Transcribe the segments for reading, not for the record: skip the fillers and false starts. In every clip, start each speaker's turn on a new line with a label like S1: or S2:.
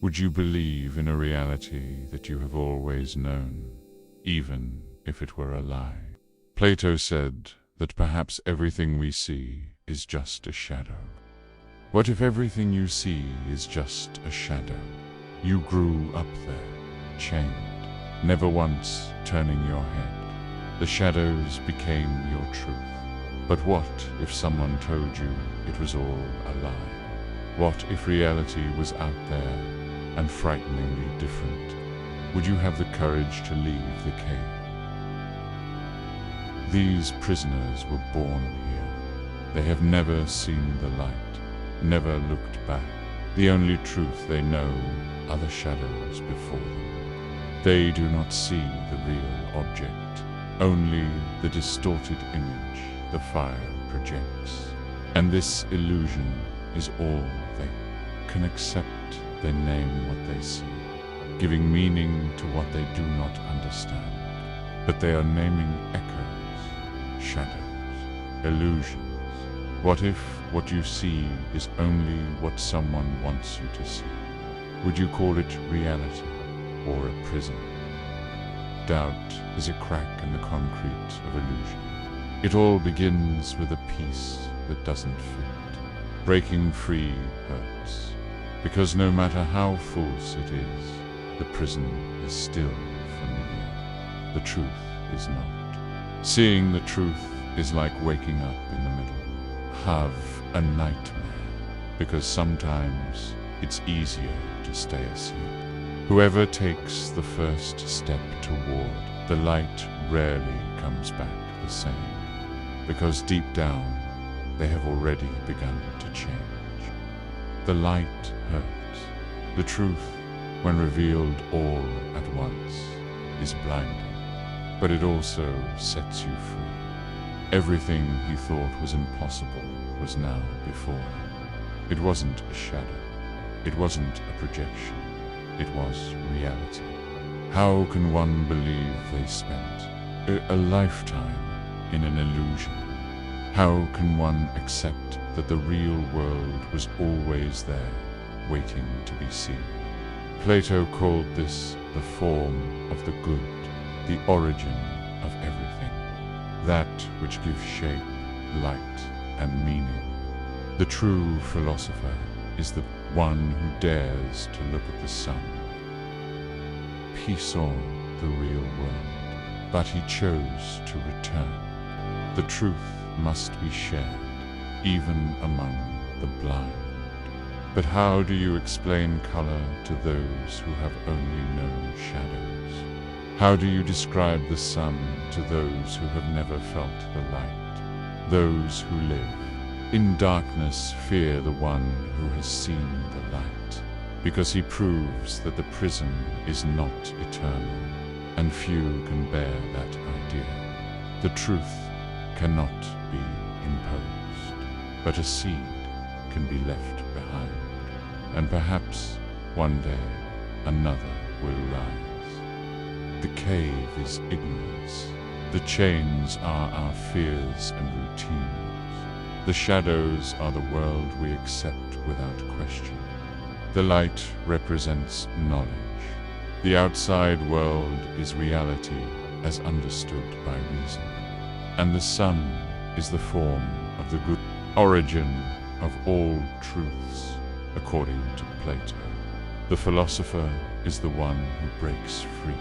S1: Would you believe in a reality that you have always known, even if it were a lie? Plato said that perhaps everything we see is just a shadow. What if everything you see is just a shadow? You grew up there, chained, never once turning your head. The shadows became your truth. But what if someone told you it was all a lie? What if reality was out there and frighteningly different? Would you have the courage to leave the cave? These prisoners were born here. They have never seen the light, never looked back. The only truth they know are the shadows before them. They do not see the real object, only the distorted image the fire projects. And this illusion is all they can accept. They name what they see, giving meaning to what they do not understand. But they are naming echoes, shadows, illusions. What if what you see is only what someone wants you to see? Would you call it reality or a prison? Doubt is a crack in the concrete of illusion. It all begins with a piece that doesn't fit. Breaking free hurts, because no matter how false it is, the prison is still familiar. The truth is not. Seeing the truth is like waking up in the middle. Have a nightmare, because sometimes it's easier to stay asleep. Whoever takes the first step toward the light rarely comes back the same, because deep down they have already begun to change. The light hurts. The truth, when revealed all at once, is blinding, but it also sets you free. Everything he thought was impossible was now before him. It wasn't a shadow. It wasn't a projection. It was reality. How can one believe they spent a lifetime in an illusion? How can one accept that the real world was always there, waiting to be seen? Plato called this the form of the good, the origin of everything, that which gives shape, light, and meaning. The true philosopher is the one who dares to look at the sun. He saw the real world, but he chose to return. The truth must be shared, even among the blind. But how do you explain color to those who have only known shadows? How do you describe the sun to those who have never felt the light? Those who live in darkness fear the one who has seen the light, because he proves that the prison is not eternal, and few can bear that idea. The truth cannot be imposed, but a seed can be left behind, and perhaps one day another will rise. The cave is ignorance. The chains are our fears and routines. The shadows are the world we accept without question. The light represents knowledge. The outside world is reality as understood by reason. And the sun is the form of the good origin of all truths, according to Plato. The philosopher is the one who breaks free,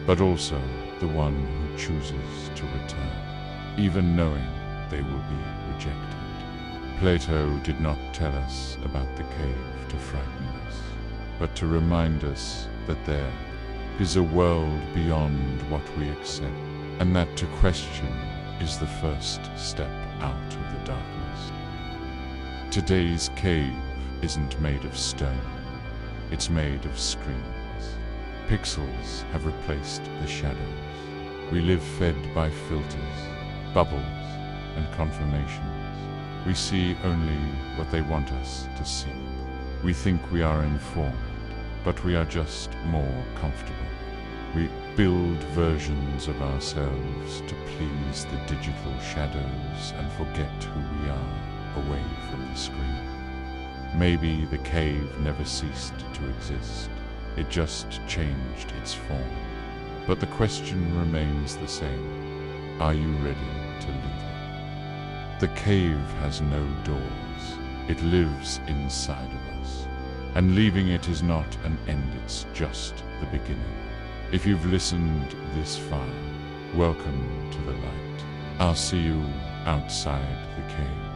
S1: but also the one who chooses to return, even knowing they will be rejected. Plato did not tell us about the cave to frighten us, but to remind us that there is a world beyond what we accept, and that to question is the first step out of the darkness. Today's cave isn't made of stone, it's made of screens. Pixels have replaced the shadows. We live fed by filters, bubbles, and confirmations. We see only what they want us to see. We think we are informed, but we are just more comfortable. We build versions of ourselves to please the digital shadows and forget who we are away from the screen. Maybe the cave never ceased to exist. It just changed its form. But the question remains the same. Are you ready to leave it? The cave has no doors. It lives inside of us. And leaving it is not an end, it's just the beginning. If you've listened this far, welcome to the light. I'll see you outside the cave.